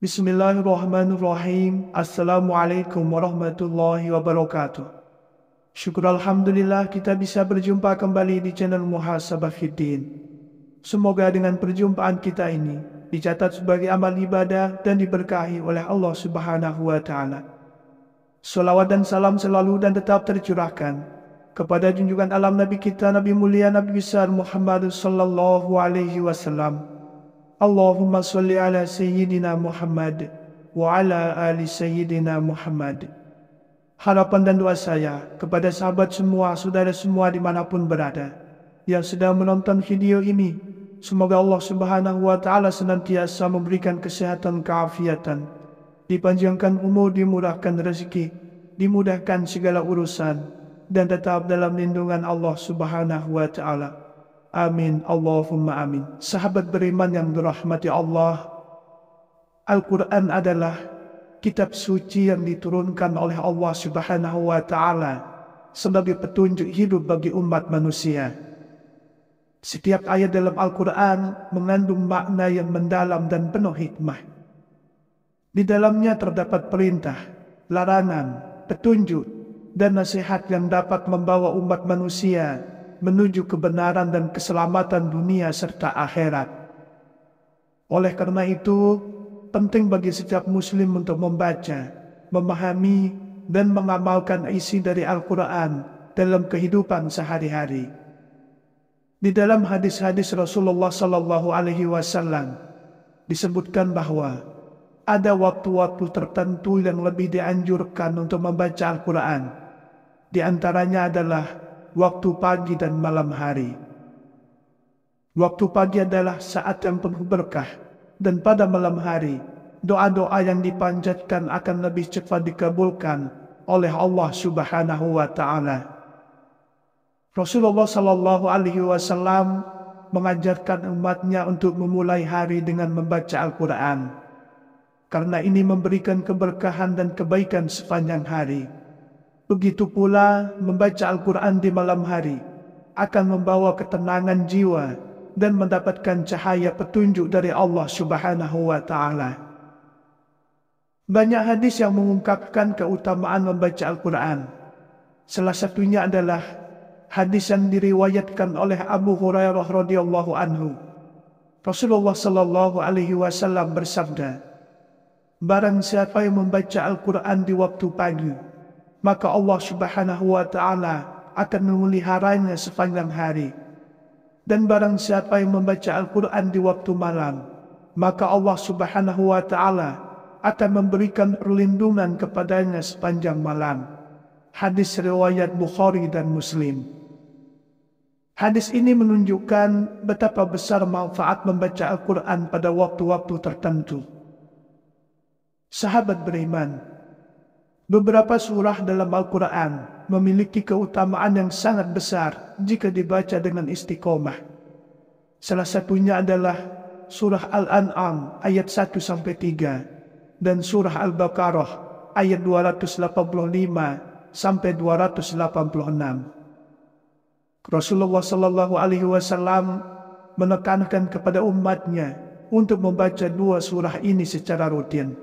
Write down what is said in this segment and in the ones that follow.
Bismillahirrahmanirrahim. Assalamualaikum warahmatullahi wabarakatuh. Syukur Alhamdulillah kita bisa berjumpa kembali di channel Muhasabah Fiddin. Semoga dengan perjumpaan kita ini dicatat sebagai amal ibadah dan diberkahi oleh Allah Subhanahu wa Ta'ala. Salawat dan salam selalu dan tetap tercurahkan kepada junjungan alam Nabi kita, Nabi mulia, Nabi besar Muhammad sallallahu alaihi wasallam. Allahumma salli ala Sayyidina Muhammad wa ala ali Sayyidina Muhammad. Harapan dan doa saya kepada sahabat semua, saudara semua dimanapun berada yang sedang menonton video ini, semoga Allah Subhanahu wa Ta'ala senantiasa memberikan kesehatan, keafiatan, dipanjangkan umur, dimurahkan rezeki, dimudahkan segala urusan, dan tetap dalam lindungan Allah Subhanahu wa Ta'ala. Amin, Allahumma amin. Sahabat beriman yang dirahmati Allah, Al-Quran adalah kitab suci yang diturunkan oleh Allah Subhanahu wa Ta'ala sebagai petunjuk hidup bagi umat manusia. Setiap ayat dalam Al-Quran mengandung makna yang mendalam dan penuh hikmah. Di dalamnya terdapat perintah, larangan, petunjuk, dan nasihat yang dapat membawa umat manusia menuju kebenaran dan keselamatan dunia serta akhirat. Oleh karena itu, penting bagi setiap muslim untuk membaca, memahami, dan mengamalkan isi dari Al-Quran dalam kehidupan sehari-hari. Di dalam hadis-hadis Rasulullah Sallallahu Alaihi Wasallam disebutkan bahwa ada waktu-waktu tertentu yang lebih dianjurkan untuk membaca Al-Quran. Di antaranya adalah waktu pagi dan malam hari. Waktu pagi adalah saat yang penuh berkah, dan pada malam hari, doa-doa yang dipanjatkan akan lebih cepat dikabulkan oleh Allah Subhanahu wa Ta'ala. Rasulullah Sallallahu Alaihi Wasallam mengajarkan umatnya untuk memulai hari dengan membaca Al-Quran, karena ini memberikan keberkahan dan kebaikan sepanjang hari. Begitu pula membaca Al-Quran di malam hari akan membawa ketenangan jiwa dan mendapatkan cahaya petunjuk dari Allah Subhanahu wa Ta'ala. Banyak hadis yang mengungkapkan keutamaan membaca Al-Quran. Salah satunya adalah hadis yang diriwayatkan oleh Abu Hurairah radhiyallahu anhu. Rasulullah sallallahu alaihi wasallam bersabda, "Barang siapa yang membaca Al-Quran di waktu pagi, maka Allah Subhanahu wa Ta'ala akan memeliharanya sepanjang hari. Dan barang siapa yang membaca Al-Quran di waktu malam, maka Allah Subhanahu wa Ta'ala akan memberikan perlindungan kepadanya sepanjang malam." Hadis riwayat Bukhari dan Muslim. Hadis ini menunjukkan betapa besar manfaat membaca Al-Quran pada waktu-waktu tertentu. Sahabat beriman, beberapa surah dalam Al-Quran memiliki keutamaan yang sangat besar jika dibaca dengan istiqomah. Salah satunya adalah surah Al-An'am ayat 1-3 dan surah Al-Baqarah ayat 285-286. Rasulullah Sallallahu Alaihi Wasallam menekankan kepada umatnya untuk membaca dua surah ini secara rutin.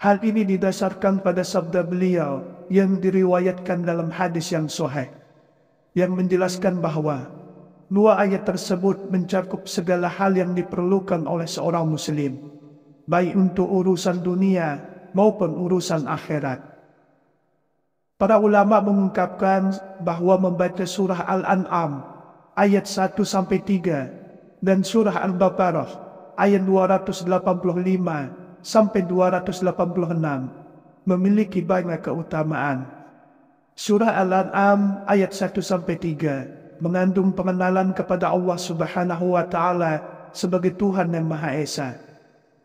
Hal ini didasarkan pada sabda beliau yang diriwayatkan dalam hadis yang sahih, yang menjelaskan bahwa dua ayat tersebut mencakup segala hal yang diperlukan oleh seorang muslim, baik untuk urusan dunia maupun urusan akhirat. Para ulama mengungkapkan bahwa membaca surah Al-An'am ayat 1-3 dan surah Al-Baqarah ayat 285-286 memiliki banyak keutamaan. Surah Al-An'am ayat 1-3 mengandung pengenalan kepada Allah Subhanahu wa Ta'ala sebagai Tuhan yang Maha Esa,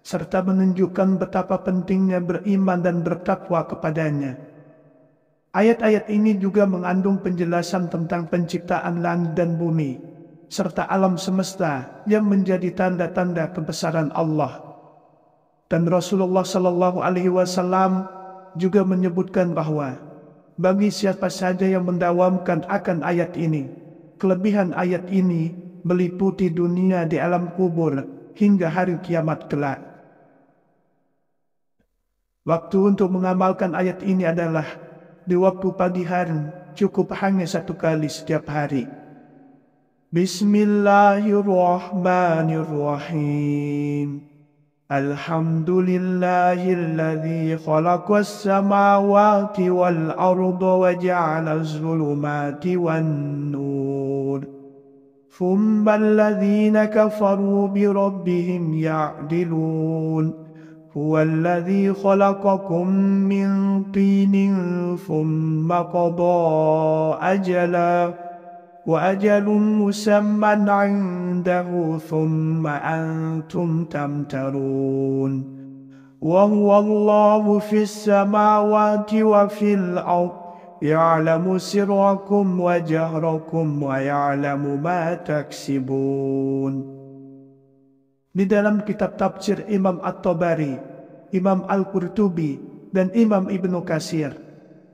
serta menunjukkan betapa pentingnya beriman dan bertakwa kepadanya. Ayat-ayat ini juga mengandung penjelasan tentang penciptaan langit dan bumi, serta alam semesta yang menjadi tanda-tanda kebesaran Allah. Dan Rasulullah Sallallahu Alaihi Wasallam juga menyebutkan bahwa bagi siapa saja yang mendawamkan akan ayat ini, kelebihan ayat ini meliputi dunia di alam kubur hingga hari kiamat kelak. Waktu untuk mengamalkan ayat ini adalah di waktu pagi hari, cukup hanya 1 kali setiap hari. Bismillahirrahmanirrahim. Alhamdulillahilladzi khalaqas samawati wal arda wa ja'alaz zulumati wan nur. Thumma alladhina kafaru bi rabbihim ya'dilun. هو الذي خلقكم من طين ثم قضى أجلا وأجل مسمى عنده ثم أنتم تمترون وهو الله في السماوات وفي الأرض يعلم سركم وجهركم ويعلم ما تكسبون. Di dalam kitab tafsir Imam At-Tabari, Imam Al-Qurtubi, dan Imam Ibnu Katsir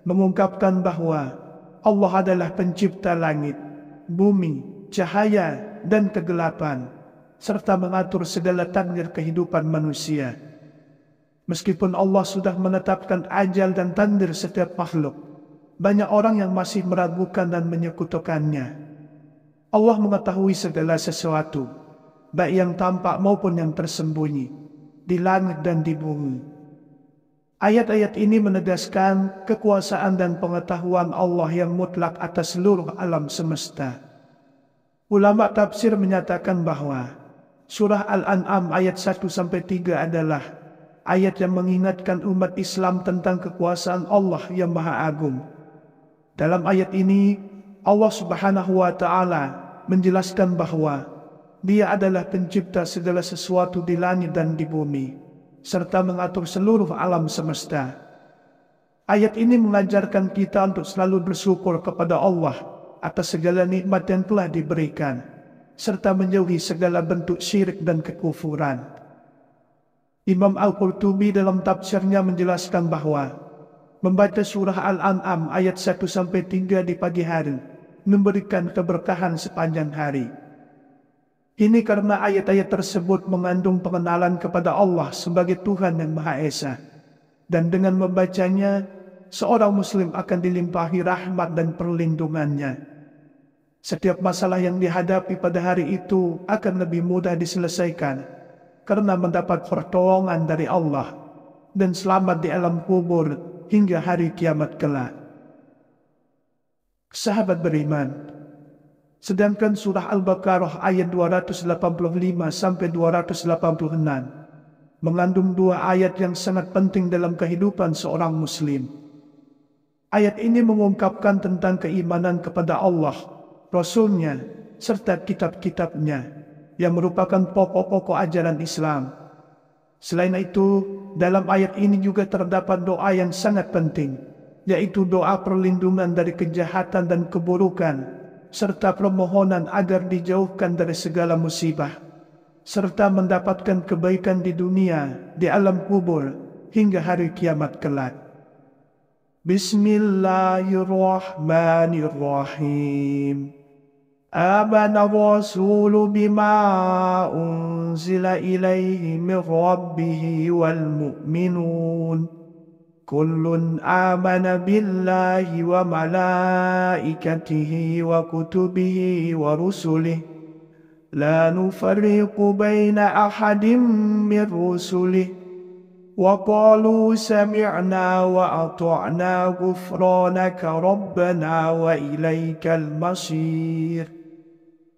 mengungkapkan bahwa Allah adalah pencipta langit, bumi, cahaya, dan kegelapan, serta mengatur segala takdir kehidupan manusia. Meskipun Allah sudah menetapkan ajal dan takdir setiap makhluk, banyak orang yang masih meragukan dan menyekutukannya. Allah mengetahui segala sesuatu, baik yang tampak maupun yang tersembunyi, di langit dan di bumi. Ayat-ayat ini menegaskan kekuasaan dan pengetahuan Allah yang mutlak atas seluruh alam semesta. Ulama tafsir menyatakan bahwa surah Al-An'am ayat 1-3 adalah ayat yang mengingatkan umat Islam tentang kekuasaan Allah yang Maha Agung. Dalam ayat ini, Allah Subhanahu wa Ta'ala menjelaskan bahwa Dia adalah pencipta segala sesuatu di langit dan di bumi, serta mengatur seluruh alam semesta. Ayat ini mengajarkan kita untuk selalu bersyukur kepada Allah atas segala nikmat yang telah diberikan, serta menjauhi segala bentuk syirik dan kekufuran. Imam Al-Qurtubi dalam tafsirnya menjelaskan bahwa membaca surah Al-An'am ayat 1-3 di pagi hari memberikan keberkahan sepanjang hari. Ini karena ayat-ayat tersebut mengandung pengenalan kepada Allah sebagai Tuhan yang Maha Esa. Dan dengan membacanya, seorang Muslim akan dilimpahi rahmat dan perlindungannya. Setiap masalah yang dihadapi pada hari itu akan lebih mudah diselesaikan karena mendapat pertolongan dari Allah dan selamat di alam kubur hingga hari kiamat kelak. Sahabat beriman, sedangkan surah Al-Baqarah ayat 285-286 mengandung 2 ayat yang sangat penting dalam kehidupan seorang Muslim. Ayat ini mengungkapkan tentang keimanan kepada Allah, Rasul-Nya, serta kitab-kitabnya yang merupakan pokok-pokok ajaran Islam. Selain itu, dalam ayat ini juga terdapat doa yang sangat penting, yaitu doa perlindungan dari kejahatan dan keburukan, serta permohonan agar dijauhkan dari segala musibah, serta mendapatkan kebaikan di dunia, di alam kubur, hingga hari kiamat kelak. Bismillahirrahmanirrahim. Amana ar-rasulu bima unzila ilaihi min rabbihi wal mu'minun. كل آمن بالله وملائكته وكتبه ورسله لا نفرق بين أحد من رسله وقالوا سمعنا وأطعنا غفرانك ربنا وإليك المصير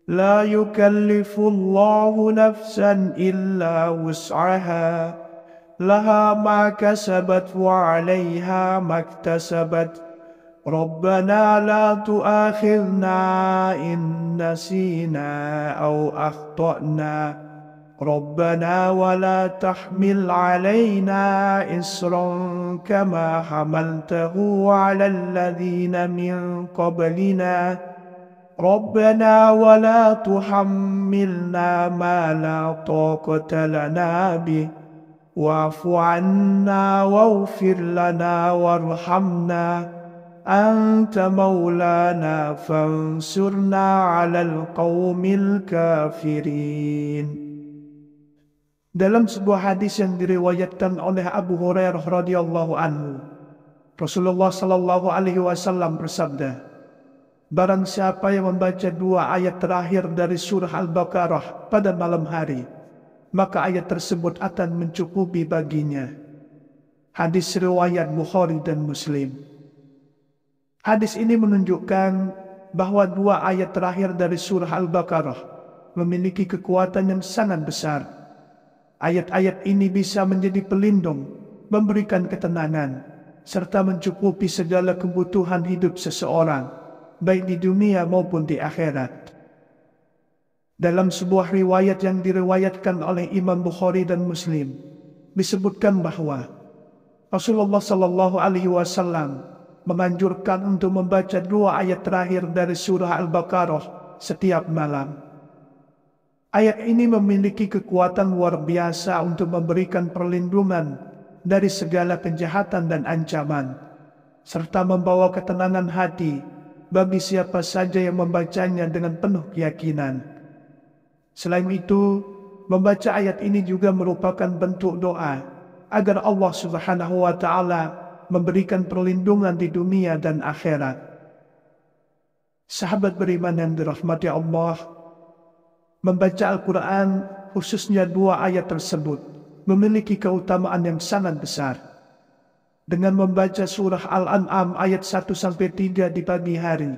لا يكلف الله نفسا إلا وسعها لها ما كسبت وعليها ما اكتسبت ربنا لا تؤاخذنا إن نسينا أو أخطأنا ربنا ولا تحمل علينا إصرا كما حملته على الذين من قبلنا ربنا ولا تحملنا ما لا طاقة لنا به واعف عنا واغفر لنا وارحمنا أنت مولانا فانصرنا على القوم الكافرين. Dalam sebuah hadis yang diriwayatkan oleh Abu Hurairah radhiyallahu anhu, Rasulullah sallallahu alaihi wasallam bersabda, "Barang siapa yang membaca 2 ayat terakhir dari surah Al-Baqarah pada malam hari, maka ayat tersebut akan mencukupi baginya." Hadis riwayat Bukhari dan Muslim. Hadis ini menunjukkan bahwa 2 ayat terakhir dari surah Al-Baqarah memiliki kekuatan yang sangat besar. Ayat-ayat ini bisa menjadi pelindung, memberikan ketenangan, serta mencukupi segala kebutuhan hidup seseorang, baik di dunia maupun di akhirat. Dalam sebuah riwayat yang diriwayatkan oleh Imam Bukhari dan Muslim, disebutkan bahwa Rasulullah Sallallahu Alaihi Wasallam menganjurkan untuk membaca 2 ayat terakhir dari surah Al-Baqarah setiap malam. Ayat ini memiliki kekuatan luar biasa untuk memberikan perlindungan dari segala kejahatan dan ancaman, serta membawa ketenangan hati bagi siapa saja yang membacanya dengan penuh keyakinan. Selain itu, membaca ayat ini juga merupakan bentuk doa agar Allah Subhanahu wa Ta'ala memberikan perlindungan di dunia dan akhirat. Sahabat beriman yang dirahmati Allah, membaca Al-Quran, khususnya 2 ayat tersebut, memiliki keutamaan yang sangat besar. Dengan membaca surah Al-An'am ayat 1-3 di pagi hari,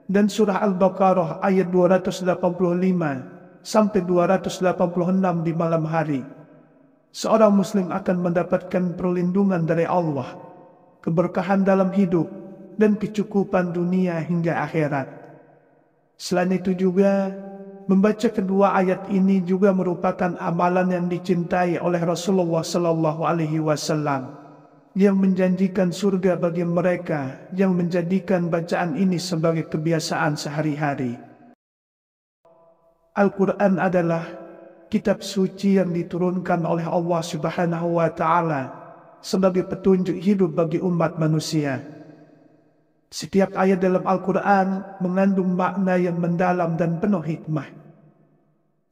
dan surah Al-Baqarah ayat 285-286 di malam hari, seorang muslim akan mendapatkan perlindungan dari Allah, keberkahan dalam hidup, dan kecukupan dunia hingga akhirat. Selain itu juga, membaca kedua ayat ini juga merupakan amalan yang dicintai oleh Rasulullah Sallallahu Alaihi Wasallam, yang menjanjikan surga bagi mereka yang menjadikan bacaan ini sebagai kebiasaan sehari-hari. Al-Quran adalah kitab suci yang diturunkan oleh Allah Subhanahu wa Ta'ala sebagai petunjuk hidup bagi umat manusia. Setiap ayat dalam Al-Quran mengandung makna yang mendalam dan penuh hikmah.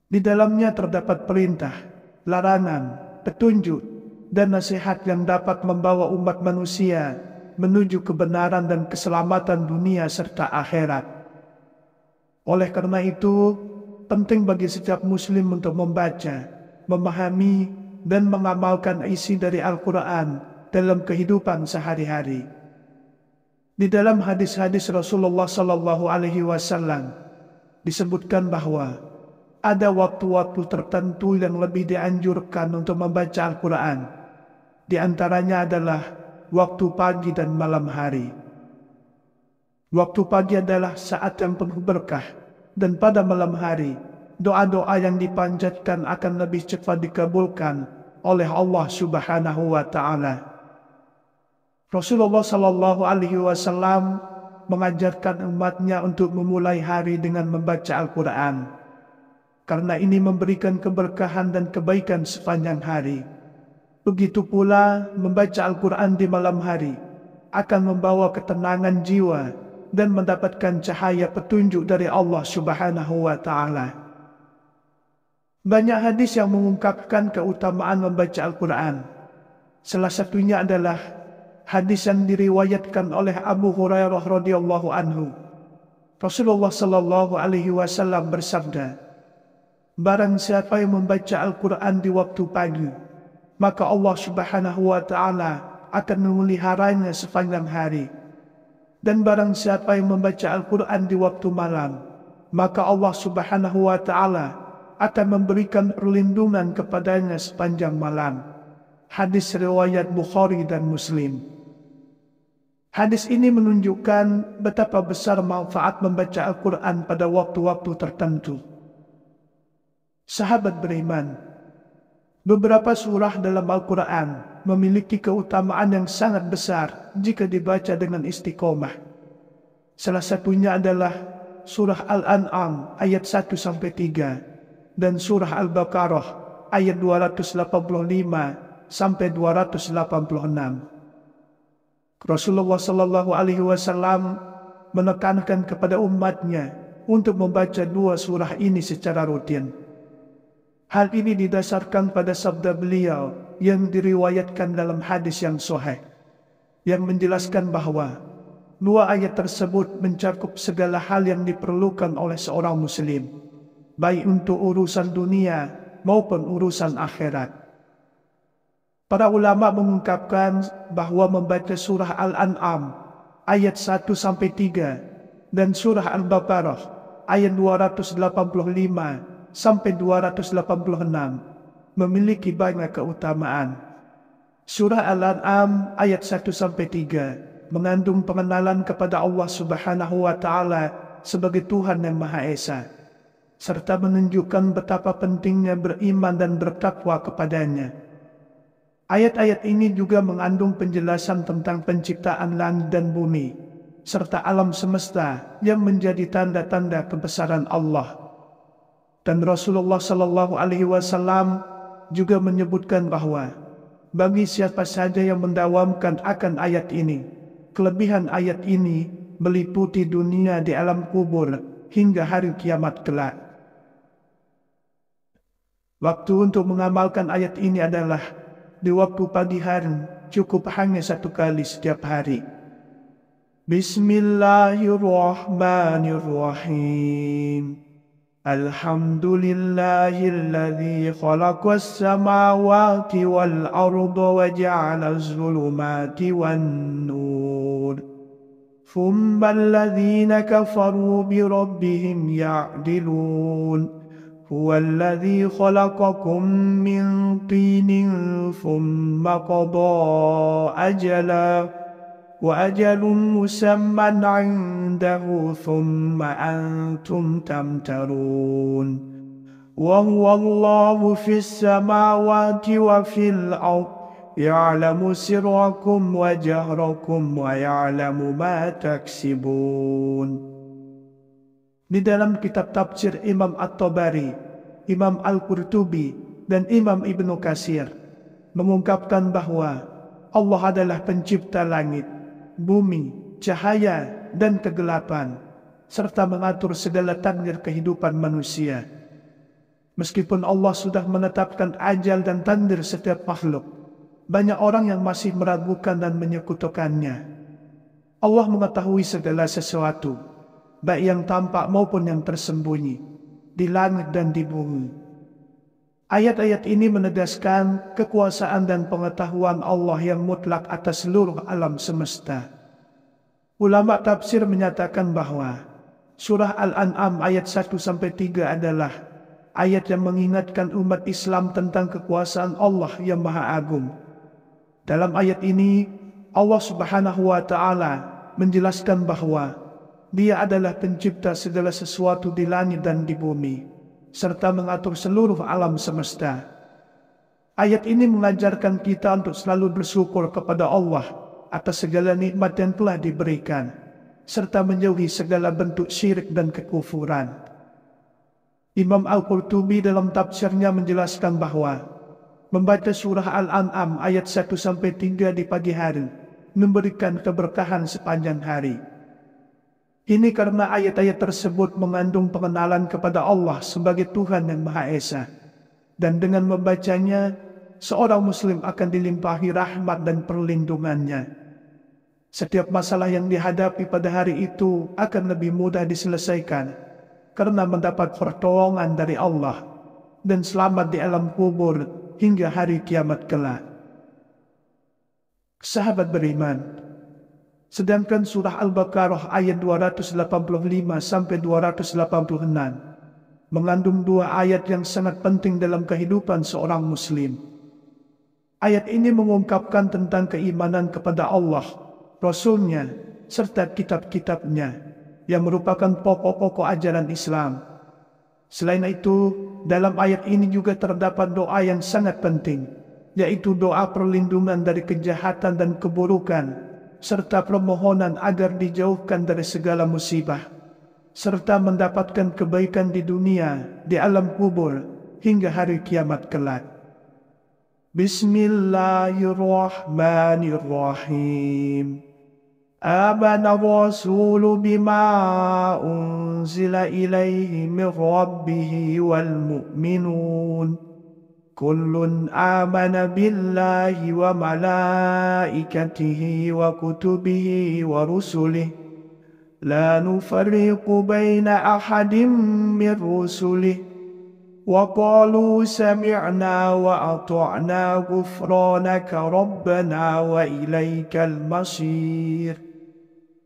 Di dalamnya terdapat perintah, larangan, petunjuk, dan nasihat yang dapat membawa umat manusia menuju kebenaran dan keselamatan dunia serta akhirat. Oleh karena itu, penting bagi setiap muslim untuk membaca, memahami, dan mengamalkan isi dari Al-Quran dalam kehidupan sehari-hari. Di dalam hadis-hadis Rasulullah Sallallahu Alaihi Wasallam disebutkan bahwa ada waktu-waktu tertentu yang lebih dianjurkan untuk membaca Al-Quran. Di antaranya adalah waktu pagi dan malam hari. Waktu pagi adalah saat yang penuh berkah, dan pada malam hari, doa-doa yang dipanjatkan akan lebih cepat dikabulkan oleh Allah Subhanahu wa Ta'ala. Rasulullah Sallallahu Alaihi Wasallam mengajarkan umatnya untuk memulai hari dengan membaca Al-Quran, karena ini memberikan keberkahan dan kebaikan sepanjang hari. Begitu pula membaca Al-Quran di malam hari akan membawa ketenangan jiwa dan mendapatkan cahaya petunjuk dari Allah Subhanahu wa Ta'ala. Banyak hadis yang mengungkapkan keutamaan membaca Al-Quran. Salah satunya adalah hadis yang diriwayatkan oleh Abu Hurairah radhiyallahu anhu. Rasulullah sallallahu alaihi wasallam bersabda, "Barang siapa yang membaca Al-Quran di waktu pagi, maka Allah Subhanahu wa Ta'ala akan memeliharanya sepanjang hari. Dan barang siapa yang membaca Al-Quran di waktu malam, maka Allah Subhanahu wa Ta'ala akan memberikan perlindungan kepadanya sepanjang malam." Hadis riwayat Bukhari dan Muslim. Hadis ini menunjukkan betapa besar manfaat membaca Al-Quran pada waktu-waktu tertentu. Sahabat beriman, beberapa surah dalam Al-Quran memiliki keutamaan yang sangat besar jika dibaca dengan istiqomah. Salah satunya adalah surah Al-An'am ayat 1-3 dan surah Al-Baqarah ayat 285-286. Rasulullah Sallallahu Alaihi Wasallam menekankan kepada umatnya untuk membaca 2 surah ini secara rutin. Hal ini didasarkan pada sabda beliau yang diriwayatkan dalam hadis yang sahih, yang menjelaskan bahwa dua ayat tersebut mencakup segala hal yang diperlukan oleh seorang muslim, baik untuk urusan dunia maupun urusan akhirat. Para ulama mengungkapkan bahwa membaca surah Al-An'am ayat 1-3 dan surah Al-Baqarah ayat 285 sampai 286 memiliki banyak keutamaan. Surah Al-An'am ayat 1-3 mengandung pengenalan kepada Allah Subhanahu wa Ta'ala sebagai Tuhan yang Maha Esa, serta menunjukkan betapa pentingnya beriman dan bertakwa kepadanya. Ayat-ayat ini juga mengandung penjelasan tentang penciptaan langit dan bumi, serta alam semesta yang menjadi tanda-tanda kebesaran Allah. Dan Rasulullah Sallallahu Alaihi Wasallam juga menyebutkan bahwa bagi siapa saja yang mendawamkan akan ayat ini, kelebihan ayat ini meliputi dunia di alam kubur hingga hari kiamat kelak. Waktu untuk mengamalkan ayat ini adalah di waktu pagi hari, cukup hanya 1 kali setiap hari. Bismillahirrahmanirrahim. Alhamdulillahilladzi khalaqas samawati wal arda wa ja'alaz zulumati wan nur. Thumma alladhina kafaru bi rabbihim ya'dilun. هو الذي خلقكم من طين ثم قضى أجلا وأجل مسمى عنده ثم أنتم تمترون وهو الله في السماوات وفي الأرض يعلم سركم وجهركم ويعلم ما تكسبون. Di dalam kitab tafsir Imam At-Tabari, Imam Al-Qurtubi, dan Imam Ibnu Katsir mengungkapkan bahwa Allah adalah pencipta langit, bumi, cahaya, dan kegelapan, serta mengatur segala takdir kehidupan manusia. Meskipun Allah sudah menetapkan ajal dan takdir setiap makhluk, banyak orang yang masih meragukan dan menyekutukannya. Allah mengetahui segala sesuatu, baik yang tampak maupun yang tersembunyi, di langit dan di bumi. Ayat-ayat ini menegaskan kekuasaan dan pengetahuan Allah yang mutlak atas seluruh alam semesta. Ulama tafsir menyatakan bahwa surah Al-An'am ayat 1-3 adalah ayat yang mengingatkan umat Islam tentang kekuasaan Allah yang Maha Agung. Dalam ayat ini, Allah Subhanahu wa Ta'ala menjelaskan bahwa Dia adalah pencipta segala sesuatu di langit dan di bumi, serta mengatur seluruh alam semesta. Ayat ini mengajarkan kita untuk selalu bersyukur kepada Allah atas segala nikmat yang telah diberikan, serta menjauhi segala bentuk syirik dan kekufuran. Imam Al-Qurtubi dalam tafsirnya menjelaskan bahwa membaca surah Al-An'am ayat 1-3 di pagi hari memberikan keberkahan sepanjang hari. Ini karena ayat-ayat tersebut mengandung pengenalan kepada Allah sebagai Tuhan yang Maha Esa. Dan dengan membacanya, seorang muslim akan dilimpahi rahmat dan perlindungannya. Setiap masalah yang dihadapi pada hari itu akan lebih mudah diselesaikan karena mendapat pertolongan dari Allah dan selamat di alam kubur hingga hari kiamat kelak. Sahabat beriman, sedangkan surah Al-Baqarah ayat 285-286 mengandung dua ayat yang sangat penting dalam kehidupan seorang muslim. Ayat ini mengungkapkan tentang keimanan kepada Allah, Rasul-Nya, serta kitab-kitabnya yang merupakan pokok-pokok ajaran Islam. Selain itu, dalam ayat ini juga terdapat doa yang sangat penting, yaitu doa perlindungan dari kejahatan dan keburukan, serta permohonan agar dijauhkan dari segala musibah, serta mendapatkan kebaikan di dunia, di alam kubur, hingga hari kiamat kelak. Bismillahirrahmanirrahim. آمن الرسول بما أنزل إليه من ربه والمؤمنون كل آمن بالله وملائكته وكتبه ورسله لا نفرق بين أحد من رسله وقالوا سمعنا وأطعنا غفرانك ربنا وإليك المصير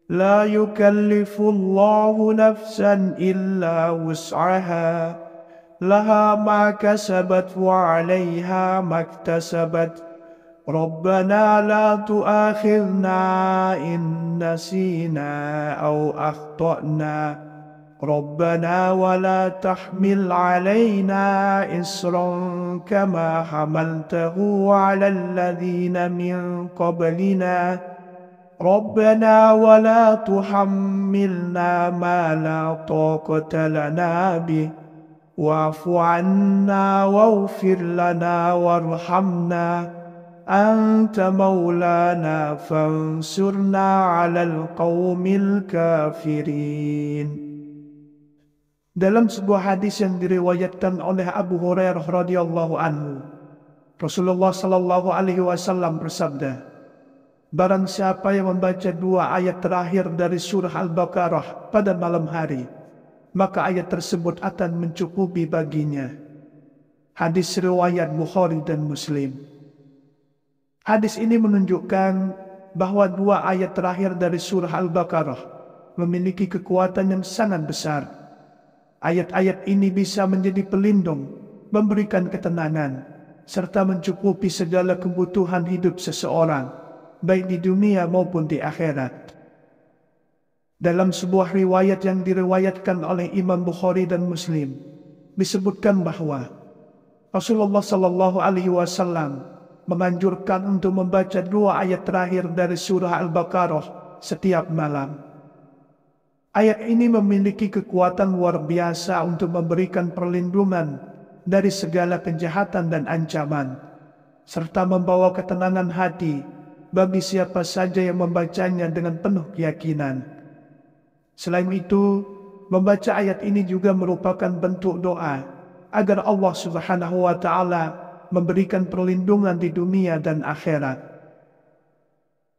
لا يكلف الله نفسا إلا وسعها لها ما كسبت وعليها ما اكتسبت ربنا لا تؤاخذنا إن نسينا أو أخطأنا ربنا ولا تحمل علينا إصرا كما حملته على الذين من قبلنا ربنا ولا تحملنا ما لا طاقة لنا به واعف عنا واغفر لنا وارحمنا أنت مولانا فانصرنا على القوم الكافرين. Dalam sebuah hadis yang diriwayatkan oleh Abu Hurairah radhiyallahu anhu, Rasulullah sallallahu alaihi wasallam bersabda, barang siapa yang membaca 2 ayat terakhir dari surah Al-Baqarah pada malam hari, maka ayat tersebut akan mencukupi baginya. Hadis riwayat Bukhari dan Muslim. Hadis ini menunjukkan bahwa 2 ayat terakhir dari surah Al-Baqarah memiliki kekuatan yang sangat besar. Ayat-ayat ini bisa menjadi pelindung, memberikan ketenangan, serta mencukupi segala kebutuhan hidup seseorang, baik di dunia maupun di akhirat. Dalam sebuah riwayat yang diriwayatkan oleh Imam Bukhari dan Muslim, disebutkan bahwa Rasulullah Sallallahu Alaihi Wasallam menganjurkan untuk membaca 2 ayat terakhir dari surah Al-Baqarah setiap malam. Ayat ini memiliki kekuatan luar biasa untuk memberikan perlindungan dari segala kejahatan dan ancaman, serta membawa ketenangan hati bagi siapa saja yang membacanya dengan penuh keyakinan. Selain itu, membaca ayat ini juga merupakan bentuk doa agar Allah Subhanahu wa Ta'ala memberikan perlindungan di dunia dan akhirat.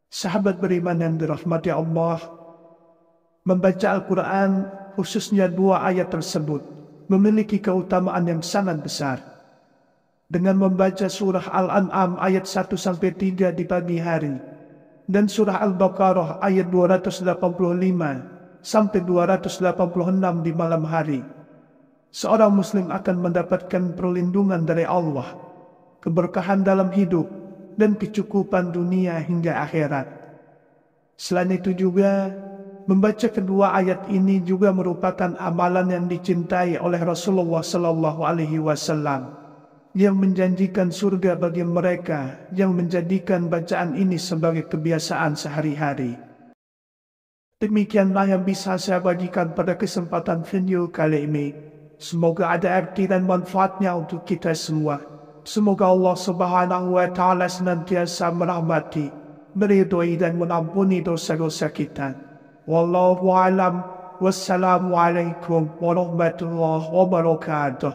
Sahabat beriman yang dirahmati Allah, membaca Al-Quran, khususnya 2 ayat tersebut, memiliki keutamaan yang sangat besar. Dengan membaca surah Al-An'am ayat 1-3 di pagi hari, dan surah Al-Baqarah ayat 285-286 di malam hari, seorang muslim akan mendapatkan perlindungan dari Allah, keberkahan dalam hidup, dan kecukupan dunia hingga akhirat. Selain itu juga, membaca kedua ayat ini juga merupakan amalan yang dicintai oleh Rasulullah Sallallahu Alaihi Wasallam, yang menjanjikan surga bagi mereka yang menjadikan bacaan ini sebagai kebiasaan sehari-hari. Demikianlah yang bisa saya bagikan pada kesempatan video kali ini. Semoga ada arti dan manfaatnya untuk kita semua. Semoga Allah Subhanahu wa Ta'ala senantiasa merahmati, meridhoi dan mengampuni dosa-dosa kita. Wallahu a'lam. Wassalamualaikum warahmatullahi wabarakatuh.